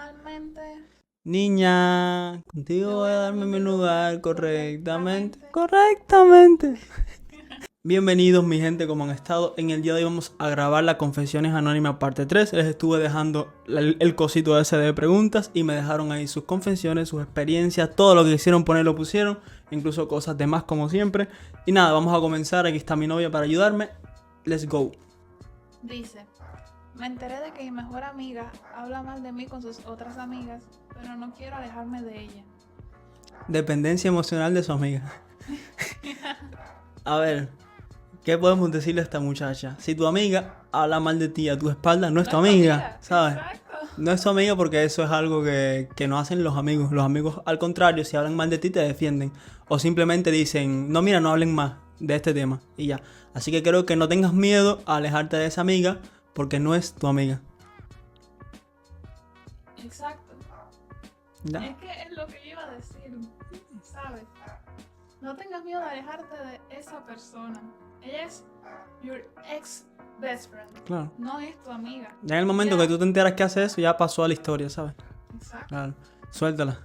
Normalmente. Niña, contigo voy a darme mi lugar correctamente. Correctamente. Bienvenidos mi gente, ¿cómo han estado? En el día de hoy vamos a grabar la Confesiones Anónimas parte 3. Les estuve dejando el cosito ese de preguntas y me dejaron ahí sus confesiones, sus experiencias, todo lo que quisieron poner lo pusieron, incluso cosas de más como siempre. Y nada, vamos a comenzar. Aquí está mi novia para ayudarme. Let's go. Dice, me enteré de que mi mejor amiga habla mal de mí con sus otras amigas, pero no quiero alejarme de ella. Dependencia emocional de su amiga. A ver, ¿qué podemos decirle a esta muchacha? Si tu amiga habla mal de ti a tu espalda, no es tu amiga, ¿sabes? Exacto. No es tu amiga porque eso es algo que no hacen los amigos. Los amigos, al contrario, si hablan mal de ti, te defienden. O simplemente dicen, no, mira, no hablen más de este tema. Y ya. Así que creo que no tengas miedo a alejarte de esa amiga porque no es tu amiga. Exacto. ¿Ya? Es que es lo que yo iba a decir, ¿sabes? No tengas miedo de alejarte de esa persona. Ella es your ex best friend. Claro. No es tu amiga. Ya en el momento Ya. que tú te enteras que hace eso, ya pasó a la historia, ¿sabes? Exacto. Claro. Suéltala.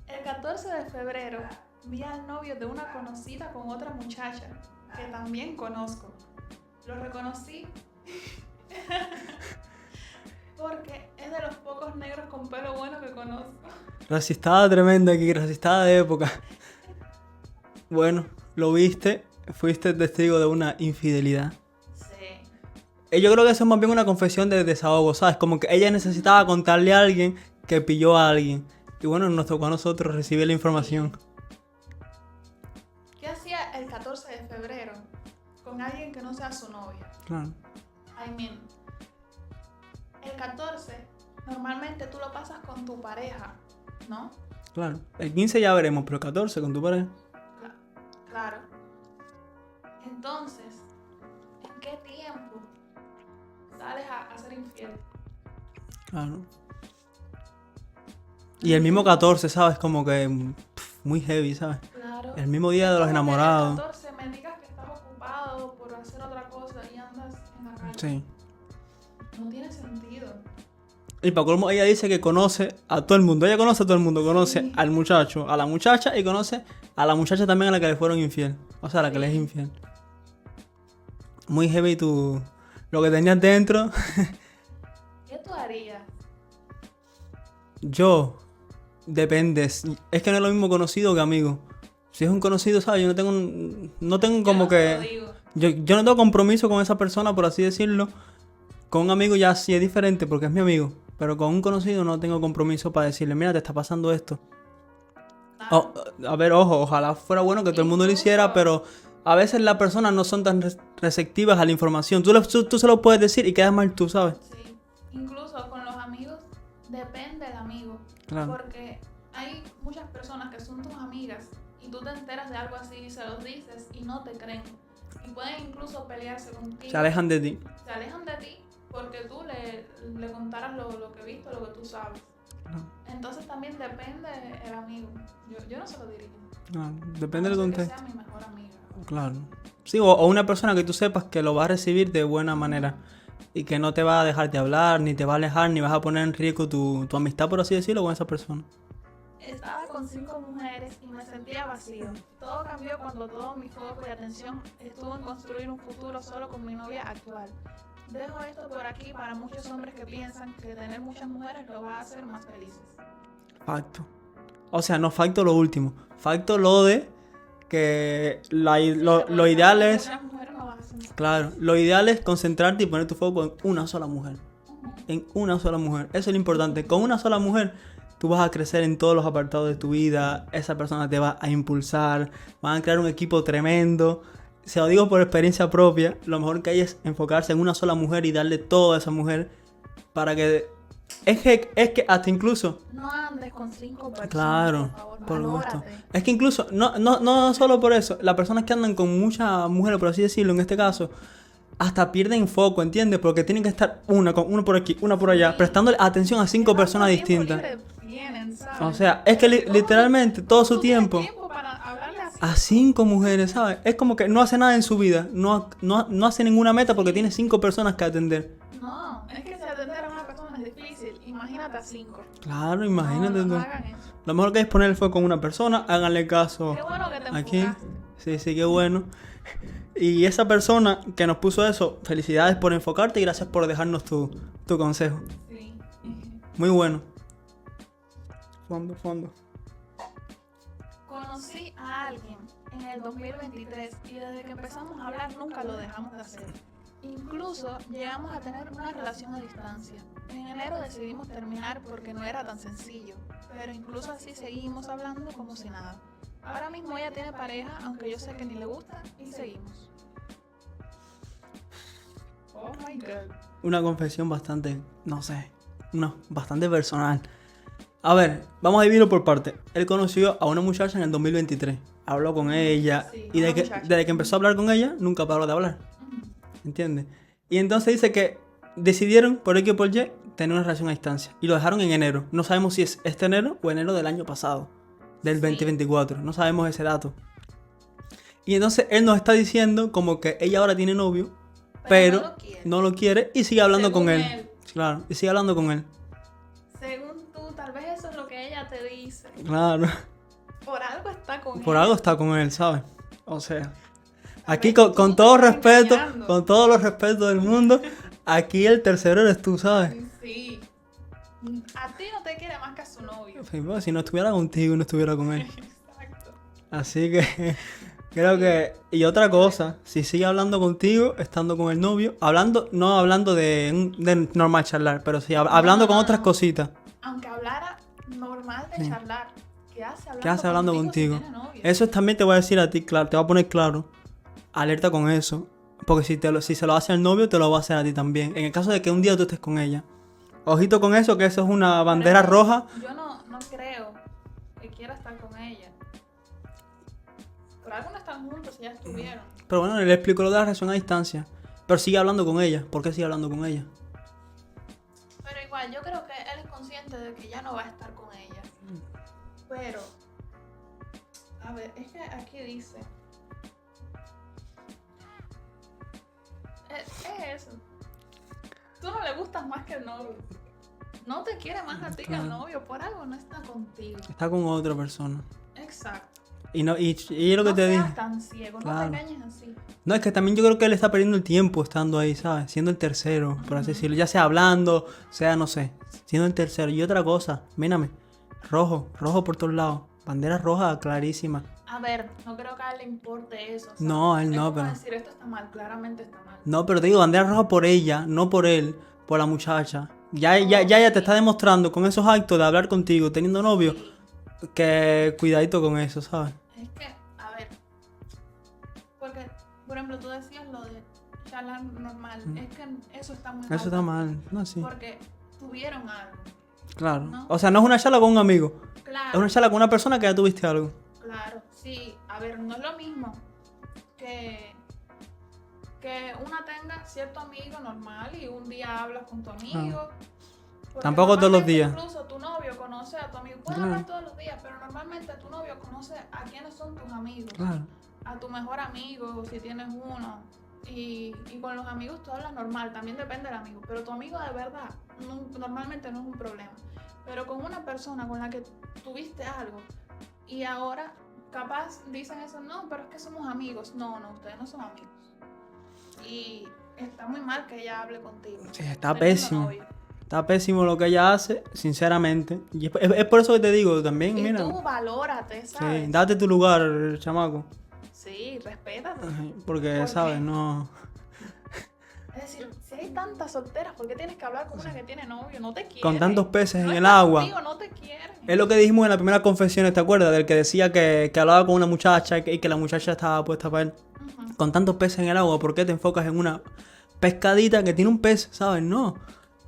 El 14 de febrero vi al novio de una conocida con otra muchacha que también conozco. Lo reconocí porque es de los pocos negros con pelo bueno que conozco. Racistada tremenda aquí, racistada de época. Bueno, lo viste, fuiste testigo de una infidelidad. Sí. Yo creo que eso es más bien una confesión de desahogo, ¿sabes? Como que ella necesitaba contarle a alguien que pilló a alguien. Y bueno, nos tocó a nosotros recibir la información. ¿Qué hacía el 14 de febrero con alguien que no sea su novia? Claro. I mean, el 14 normalmente tú lo pasas con tu pareja, ¿no? Claro. El 15 ya veremos, pero el 14 con tu pareja. Claro. Entonces, ¿en qué tiempo sales a ser infiel? Claro. Y el mismo 14, ¿sabes? Como que muy heavy, ¿sabes? Claro. El mismo día de los Como que enamorados. el 14 me digas que estás ocupado por hacer otra cosa y andas en la calle. Sí. No tiene sentido. Y para colmo, ella dice que conoce a todo el mundo. Ella conoce a todo el mundo. Conoce Sí. al muchacho, a la muchacha y conoce a la muchacha también a la que le fueron infiel. O sea, a la que le es infiel. Muy heavy lo que tenías dentro. ¿Qué tú harías? Yo, depende. Es que no es lo mismo conocido que amigo. Si es un conocido, ¿sabes? Yo no tengo como Yo no te lo que... digo. Yo no tengo compromiso con esa persona, por así decirlo. Con un amigo ya sí es diferente porque es mi amigo. Pero con un conocido no tengo compromiso para decirle, mira, te está pasando esto. A ver, ojo, ojalá fuera bueno que todo el mundo lo hiciera, pero a veces las personas no son tan receptivas a la información. Tú se lo puedes decir y quedas mal tú, ¿sabes? Sí. Incluso con los amigos depende del amigo. Claro. Porque hay muchas personas que son tus amigas y tú te enteras de algo así y se los dices y no te creen. Y pueden incluso pelearse contigo. Se alejan de ti. Se alejan de ti porque tú le contaras lo que viste, lo que tú sabes. No, Entonces también depende el amigo. Yo no se lo diría. no, depende A del no ser que contexto. sea mi mejor amiga. Claro. Sí, o una persona que tú sepas que lo va a recibir de buena manera. Y que no te va a dejar de hablar, ni te va a alejar, ni vas a poner en riesgo tu amistad, por así decirlo, con esa persona. Estaba con 5 mujeres y me sentía vacío. Todo cambió cuando todo mi foco y atención estuvo en construir un futuro solo con mi novia actual. Dejo esto por aquí para muchos hombres que piensan que tener muchas mujeres los va a hacer más felices. Facto. O sea, no facto lo último. Facto lo de que lo ideal es... Muchas mujeres no van a hacer más. Claro, lo ideal es concentrarte y poner tu foco en una sola mujer. En una sola mujer. Eso es lo importante. Con una sola mujer tú vas a crecer en todos los apartados de tu vida. Esa persona te va a impulsar. Van a crear un equipo tremendo. Se lo digo por experiencia propia. Lo mejor que hay es enfocarse en una sola mujer y darle todo a esa mujer. Para que... Es que hasta incluso... No andes con 5 personas, Claro, por favor. por gusto. Valórate. Es que incluso, no solo por eso, las personas que andan con muchas mujeres, por así decirlo, en este caso, hasta pierden foco, ¿entiendes? Porque tienen que estar una por aquí, una por allá, Sí. prestándole atención a 5 personas ¿Cuánto tiempo distintas. libre tienen, ¿sabes? O sea, es que literalmente todo su Tú tienes tiempo tiempo para hablarle así. a 5 mujeres, ¿sabes? Es como que no hace nada en su vida, no hace ninguna meta porque tiene 5 personas que atender. No, es que si atender a una persona es difícil. imagínate a 5. Claro, imagínate no tú. hagan eso. Lo mejor que es poner el foco en una persona, háganle caso Qué bueno que te aquí. enfocaste. Sí, qué bueno. Y esa persona que nos puso eso, felicidades por enfocarte y gracias por dejarnos tu consejo. Sí. Muy bueno. Fondo. Conocí a alguien en el 2023 y desde que empezamos a hablar nunca lo dejamos de hacer. Incluso llegamos a tener una relación a distancia. En enero decidimos terminar porque no era tan sencillo, pero incluso así seguimos hablando como si nada. Ahora mismo ella tiene pareja, aunque yo sé que ni le gusta, y seguimos. Oh my God. Una confesión bastante, bastante personal. A ver, vamos a dividirlo por partes. Él conoció a una muchacha en el 2023. Habló con ella Sí, y una desde que empezó a hablar con ella, nunca paró de hablar. Ujú. ¿Entiendes? Y entonces dice que decidieron, por X o por Y, tener una relación a distancia. Y lo dejaron en enero. No sabemos si es este enero o enero del año pasado. Del Sí. 2024. No sabemos ese dato. Y entonces él nos está diciendo como que ella ahora tiene novio, pero no lo quiere y sigue hablando Según con él. él. Claro, y sigue hablando con él. Según tú, tal vez eso es lo que ella te dice. Claro. Por algo está con Por él. algo está con él, ¿sabes? O sea, Tal aquí vez con tú todo te estás respeto, engañando. con todos los respetos del mundo, aquí el tercero eres tú, ¿sabes? Sí. A ti no te quiere más que a su novio. Sí, bueno, si no estuviera contigo, no estuviera con él. Exacto. Así que creo que... Y otra cosa, si sigue hablando contigo, estando con el novio, no hablando de normal charlar, pero sí hablando con otras cositas. Aunque hablara normal de Sí. charlar, ¿qué ¿Qué hace hablando contigo? si tiene novio? Eso también te voy a decir a ti, claro, te voy a poner claro. Alerta con eso. Porque si se lo hace al novio, te lo va a hacer a ti también. En el caso de que un día tú estés con ella. Ojito con eso, que eso es una bandera Pero roja. Yo no creo que quiera estar con ella. Por algo no están juntos, ya estuvieron. Pero bueno, le explico lo de la relación a distancia. Pero sigue hablando con ella. ¿Por qué sigue hablando con ella? Pero igual, yo creo que él es consciente de que ya no va a estar con ella. Pero, a ver, es que aquí dice... Es eso. Tú no le gustas más que el novio. No te quiere más a ti que al Claro. novio. Por algo no está contigo. Está con otra persona. Exacto. Y es lo que No te seas dije. tan ciego, no Claro. te engañes así. No, es que también yo creo que él está perdiendo el tiempo estando ahí, ¿sabes? Siendo el tercero, por así decirlo. Ya sea hablando, sea, no sé. Siendo el tercero. Y otra cosa, mírame. Rojo por todos lados. Bandera roja clarísima. A ver, no creo que a él le importe eso. ¿sabes? No, a él Es no, como pero... decir, esto está mal, claramente está mal. No, pero te digo, bandera roja por ella, no por él, por la muchacha. Ya te está demostrando con esos actos de hablar contigo, teniendo novio, Sí. que cuidadito con eso, ¿sabes? Es que, a ver, porque, por ejemplo, tú decías lo de charlar normal. Es que eso está muy mal. Eso está mal, no, sí. Porque tuvieron algo. Claro. ¿no? O sea, no es una charla con un amigo, es Claro, una charla con una persona que ya tuviste algo. claro. Sí, a ver, no es lo mismo que una tenga cierto amigo normal y un día hablas con tu amigo. Porque Tampoco todos los normalmente días. Incluso tu novio conoce a tu amigo. Puedes Claro. hablar todos los días, pero normalmente tu novio conoce a quiénes son tus amigos. Claro. A tu mejor amigo, si tienes uno. Y con los amigos tú hablas normal, también depende del amigo. Pero tu amigo de verdad normalmente no es un problema. Pero con una persona con la que tuviste algo y ahora capaz dicen eso, no, pero es que somos amigos. No, ustedes no son amigos. Y está muy mal que ella hable contigo. Sí, está teniendo pésimo. novio. Está pésimo lo que ella hace, sinceramente. Y es por eso que te digo también, Y mira. tú valórate, Sí, ¿sabes? date tu lugar, chamaco. Sí, respétate. Porque, ¿Por ¿sabes? qué? No. Es decir, si hay tantas solteras, ¿por qué tienes que hablar con una que tiene novio? No te quiere. Con tantos peces No en el está agua. contigo, no te quiere. Es lo que dijimos en la primera confesión, ¿te acuerdas? Del que decía que hablaba con una muchacha y que la muchacha estaba puesta para él. Ujú. Con tantos peces en el agua, ¿por qué te enfocas en una pescadita que tiene un pez, ¿sabes? No.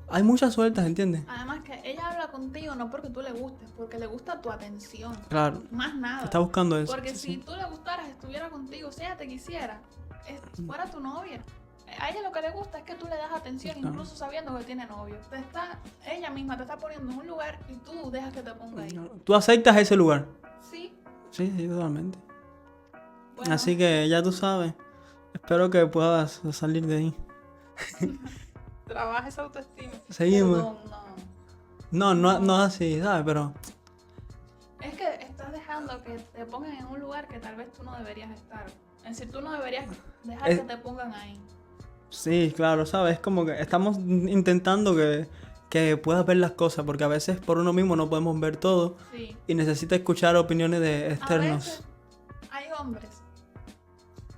Hay muchas sueltas, ¿entiendes? Además que ella habla contigo no porque tú le gustes, porque le gusta tu atención. Claro. Más nada. Está buscando eso. Porque sí, si sí. tú le gustaras, estuviera contigo, si ella te quisiera, fuera tu novia. A ella lo que le gusta es que tú le das atención, Claro. incluso sabiendo que tiene novio. Ella misma te está poniendo en un lugar y tú dejas que te ponga ahí. Tú aceptas ese lugar. Sí. Sí, totalmente. Bueno, Así que ya tú sabes. Espero que puedas salir de ahí. trabaja esa autoestima. Seguimos. Perdón, no. No es así, ¿sabes? Pero Es que estás dejando que te pongan en un lugar que tal vez tú no deberías estar. Es decir, tú no deberías dejar Es- que te pongan ahí. sí, claro, ¿sabes? Es como que estamos intentando que puedas ver las cosas, porque a veces por uno mismo no podemos ver todo Sí. y necesita escuchar opiniones de A externos. veces hay hombres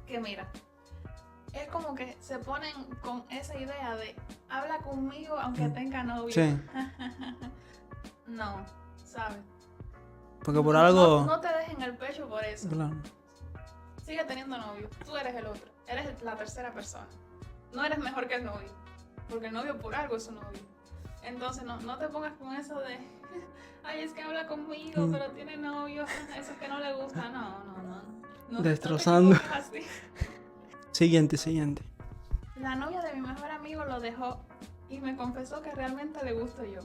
que, mira, es como que se ponen con esa idea de habla conmigo aunque tenga novio. Sí, No, ¿sabes? porque por No, algo... no te dejen el pecho por eso. Claro. Sigue teniendo novio. Tú eres el otro. Eres la tercera persona. No eres mejor que el novio. Porque el novio por algo es su novio. Entonces no te pongas con eso de ay, es que habla conmigo, pero tiene novio. Eso es que no le gusta. No. Destrozando. No te equivoques así. Siguiente. La novia de mi mejor amigo lo dejó y me confesó que realmente le gusto yo.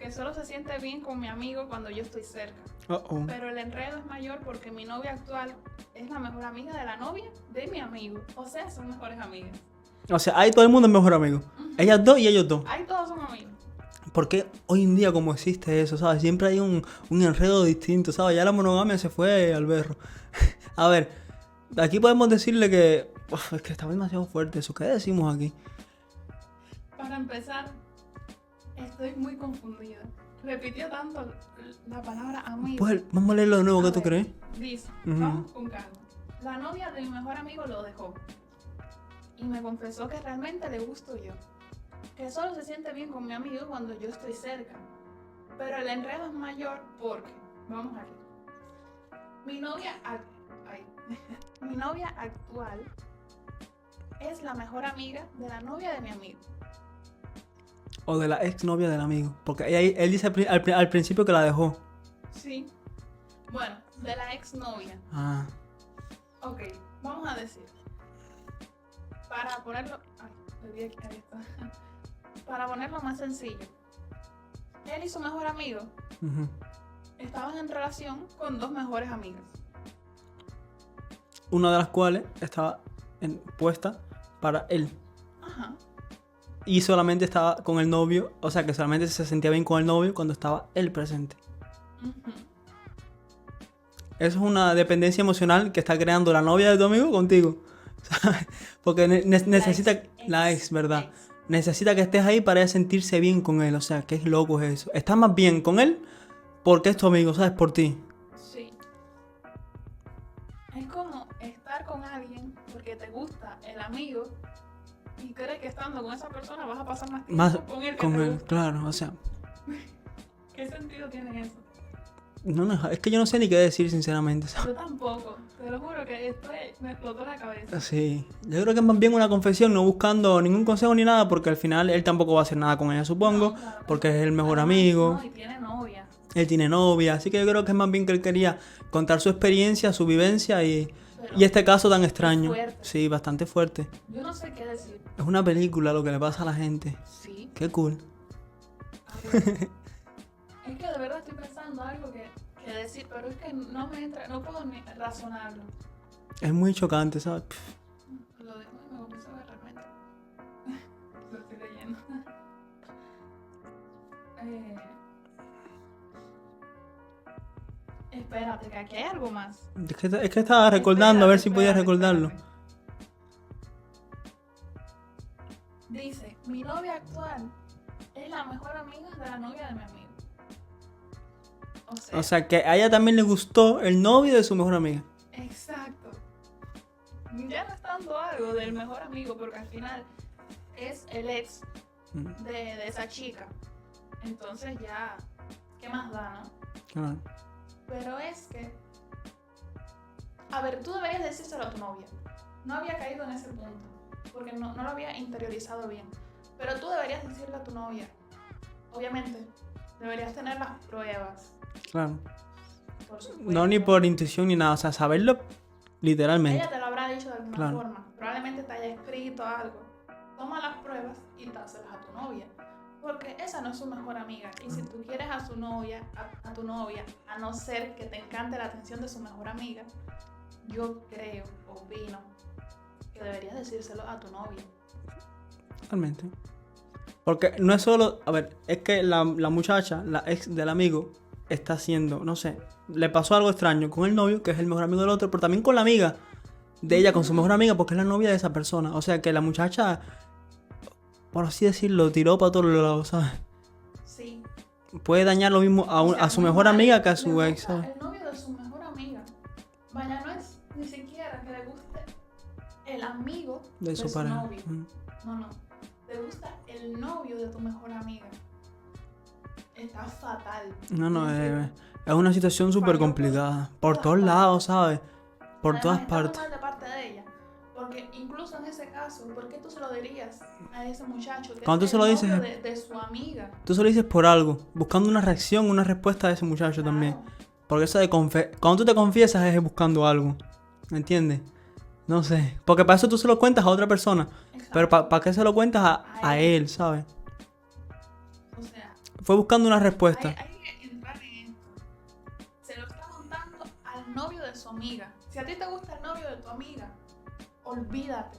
Que solo se siente bien con mi amigo cuando yo estoy cerca. Uh-oh. Pero el enredo es mayor porque mi novia actual es la mejor amiga de la novia de mi amigo. O sea, son mejores amigas. O sea, ahí todo el mundo es mejor amigo. Ellas dos y ellos dos. Ahí todos son amigos. Porque hoy en día como existe eso, ¿sabes? Siempre hay un enredo distinto, ¿sabes? Ya la monogamia se fue al berro. A ver, aquí podemos decirle que... Uf, es que está demasiado fuerte eso. ¿Qué decimos aquí? Para empezar, estoy muy confundida. Repitió tanto la palabra amigo. Pues vamos a leerlo de nuevo, A ¿qué tú ver, crees? Dice, Ujú. vamos con calma. La novia de mi mejor amigo lo dejó. Y me confesó que realmente le gusto yo. Que solo se siente bien con mi amigo cuando yo estoy cerca. Pero el enredo es mayor porque, vamos aquí. Mi novia actual es la mejor amiga de la novia de mi amigo. O de la exnovia del amigo. Porque él dice al principio que la dejó. Sí. Bueno, de la exnovia. Ah, Ok, vamos a decir. Para ponerlo. Ay, le di aquí, ahí está. Para ponerlo más sencillo. Él y su mejor amigo ujú. estaban en relación con dos mejores amigas. Una de las cuales estaba puesta para él. Ajá. Y solamente estaba con el novio. O sea, que solamente se sentía bien con el novio cuando estaba él presente. Ujú. Eso es una dependencia emocional que está creando la novia de tu amigo contigo. ¿Sabes? Porque necesita... La ex, ¿verdad? Ex. Necesita que estés ahí para ella sentirse bien con él. O sea, qué loco es eso. Estás más bien con él porque es tu amigo, ¿sabes? Por ti. Sí. Es como estar con alguien porque te gusta el amigo y crees que estando con esa persona vas a pasar más tiempo Más con él que con te él, gusta. claro. O sea, ¿Qué sentido tiene eso? es que yo no sé ni qué decir, sinceramente. ¿sabes? Yo tampoco. Te lo juro que me explotó la cabeza. Sí, yo creo que es más bien una confesión, no buscando ningún consejo ni nada, porque al final él tampoco va a hacer nada con ella, supongo, No, claro que porque no. es el mejor Además, amigo, No, y tiene novia. él tiene novia, así que yo creo que es más bien que él quería contar su experiencia, su vivencia Pero y este caso tan extraño. fuerte. Sí, bastante fuerte. Yo no sé qué decir. Es una película lo que le pasa a la gente. Sí. Qué cool. A ver. Es que de verdad estoy pensando algo que decir, pero es que no me entra, no puedo ni razonarlo. Es muy chocante, ¿sabes? Lo dejo y me comienzo a ver realmente. Lo estoy leyendo. Espérate, que aquí hay algo más. Es que estaba recordando, a ver si podía Espérate, recordarlo. espérate. Dice, mi novia actual es la mejor amiga de la novia de mi amigo. O sea, que a ella también le gustó el novio de su mejor amiga. Exacto. Ya no es tanto algo del mejor amigo, porque al final es el ex de esa chica. Entonces ya, ¿qué más da, no? Claro. Pero es que... A ver, tú deberías decírselo a tu novia. No había caído en ese punto, porque no lo había interiorizado bien. Pero tú deberías decirle a tu novia. Obviamente, deberías tener las pruebas. Claro. Por supuesto. No ni por intuición ni nada, o sea, saberlo literalmente. Ella te lo habrá dicho de alguna Claro. forma. Probablemente te haya escrito algo. Toma las pruebas y dáselas a tu novia. Porque esa no es su mejor amiga. Y si tú quieres a su novia, a tu novia, a no ser que te encante la atención de su mejor amiga, yo creo, opino, que deberías decírselo a tu novia. Totalmente. Porque no es solo, a ver, es que la muchacha, la ex del amigo, está haciendo, no sé, le pasó algo extraño con el novio, que es el mejor amigo del otro, pero también con la amiga de ella, con su mejor amiga, porque es la novia de esa persona. O sea que la muchacha, por así decirlo, tiró para todos lados, ¿sabes? Sí. Puede dañar lo mismo O sea, a su mejor amiga que a su le ex, gusta ¿sabes? el novio de su mejor amiga. Vaya, no es ni siquiera que le guste el amigo De su pareja. novio. No. Te gusta el novio de tu mejor amiga. Está fatal. No, es una situación súper complicada. Por todos lados, ¿sabes? Por Además, todas está muy partes. mal de parte de ella. Porque incluso en ese caso, ¿por qué tú se lo dirías a ese muchacho que Cuando es tú se el lo dices, novio de su amiga? tú se lo dices por algo, buscando una reacción, una respuesta de ese muchacho también. Claro. Porque eso de cuando tú te confiesas es buscando algo. ¿Me entiendes? No sé. Porque para eso tú se lo cuentas a otra persona. Exacto. Pero ¿para qué se lo cuentas a él, ¿sabes? O sea, Fue buscando una respuesta. hay que entrar en esto. Se lo está contando al novio de su amiga. Si a ti te gusta el novio de tu amiga, olvídate.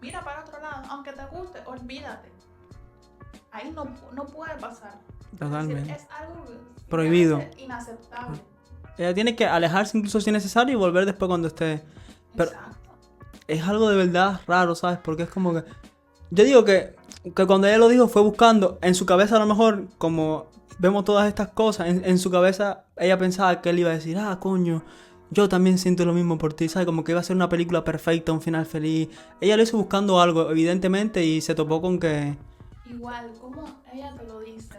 Mira para otro lado. Aunque te guste, olvídate. Ahí no puede pasar. Totalmente. Es algo Prohibido. inaceptable. Ella tiene que alejarse incluso si es necesario y volver después cuando esté. Pero Exacto. es algo de verdad raro, ¿sabes? Porque es como que... Yo digo que cuando ella lo dijo fue buscando en su cabeza, a lo mejor, como vemos todas estas cosas, en su cabeza ella pensaba que él iba a decir, coño, yo también siento lo mismo por ti, ¿sabes? Como que iba a ser una película perfecta, un final feliz. Ella lo hizo buscando algo, evidentemente, y se topó con que... Igual, como ella te lo dice,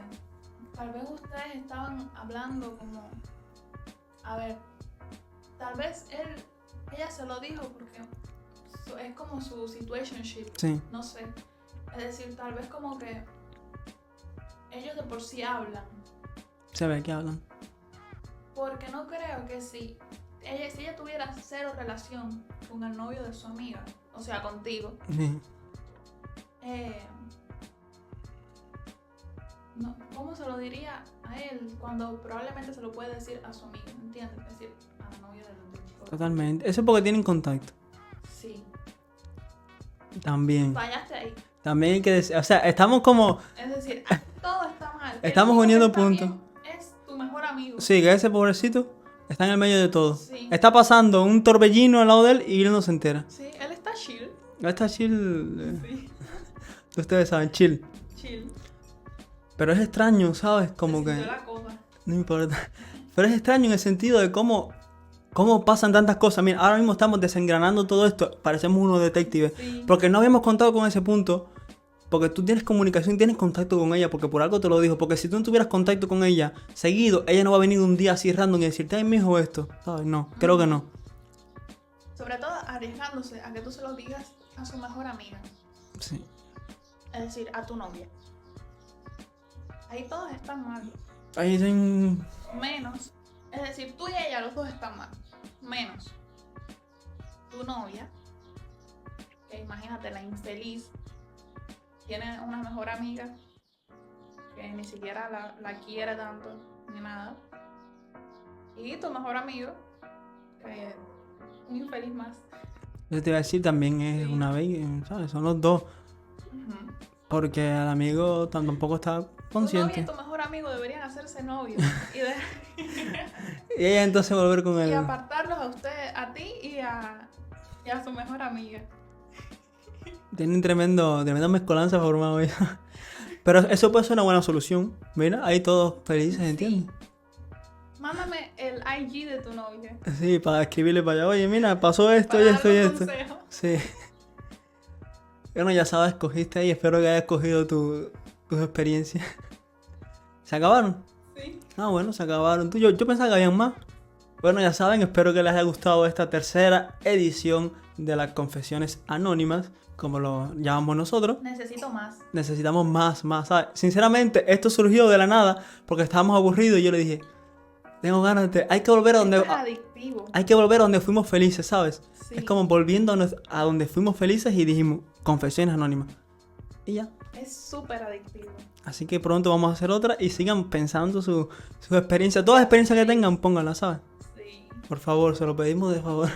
tal vez ustedes estaban hablando como, a ver, tal vez ella se lo dijo porque es como su situationship, Sí, no sé, es decir, tal vez como que ellos de por sí hablan, se ve que hablan. porque no creo que si ella tuviera cero relación con el novio de su amiga, o sea, contigo, Sí. No, ¿cómo se lo diría a él cuando probablemente se lo puede decir a su amiga? ¿Entiendes? Es decir, a la novia del chico. Totalmente. Eso es porque tienen contacto. Sí. También. Fallaste ahí. También hay que decir... O sea, estamos como... Es decir, todo está mal. Estamos El único uniendo que está puntos. bien es tu mejor amigo. Sí, que ese pobrecito está en el medio de todo. Sí. Está pasando un torbellino al lado de él y él no se entera. Sí, él está chill. Está chill. Sí. Ustedes saben, chill. Chill. Pero es extraño, ¿sabes? Como Se que... sintió la cosa. No importa. Pero es extraño en el sentido de cómo pasan tantas cosas. Mira, ahora mismo estamos desengranando todo esto. Parecemos unos detectives. Sí. Porque no habíamos contado con ese punto. Porque tú tienes comunicación, tienes contacto con ella. Porque por algo te lo dijo. Porque si tú no tuvieras contacto con ella seguido, ella no va a venir un día así random y decirte, ay, mijo, esto. ¿Sabes? No, creo que no. Sobre todo arriesgándose a que tú se lo digas a su mejor amiga. Sí. Es decir, a tu novia. Ahí todos están mal. Ahí ten... Menos. Es decir, tú y ella, los dos están mal. Menos tu novia, que imagínate, la infeliz, tiene una mejor amiga que ni siquiera la quiere tanto, ni nada. Y tu mejor amigo, que es un infeliz más. Yo te iba a decir también es Sí. una vez, ¿sabes? Son los dos. Ujú. Porque el amigo tampoco está Tu novia y consciente. tu mejor amigo deberían hacerse novios Y ella entonces volver con y él. apartarlos a ustedes, a ti y a su mejor amiga. Tienen tremenda mezcolanza formado ya. Pero eso puede ser una buena solución. Mira, ahí todos felices, ¿entiendes? Mándame el IG de tu novia. Sí, para escribirle para allá. Oye, mira, pasó esto y Para esto y darle un esto. consejo. Sí. Bueno, ya sabes, escogiste ahí. Espero que hayas escogido tus experiencias. ¿Se acabaron? Sí. Bueno, se acabaron. Yo pensaba que habían más. Bueno, ya saben, espero que les haya gustado esta tercera edición de las confesiones anónimas, como lo llamamos nosotros. Necesito más. Necesitamos más, ¿sabes? Sinceramente, esto surgió de la nada porque estábamos aburridos y yo le dije, tengo ganas de... Hay que volver a donde... Esto es adictivo. Hay que volver a donde fuimos felices, ¿sabes? Sí. Es como volviendo a donde fuimos felices y dijimos, confesiones anónimas. Y ya. Es súper adictivo. Así que pronto vamos a hacer otra y sigan pensando sus experiencias. Todas las experiencias que tengan, pónganlas, ¿sabes? Sí. Por favor, se lo pedimos de favor.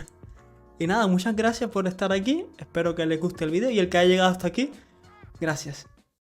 Y nada, muchas gracias por estar aquí. Espero que les guste el video y el que haya llegado hasta aquí, gracias.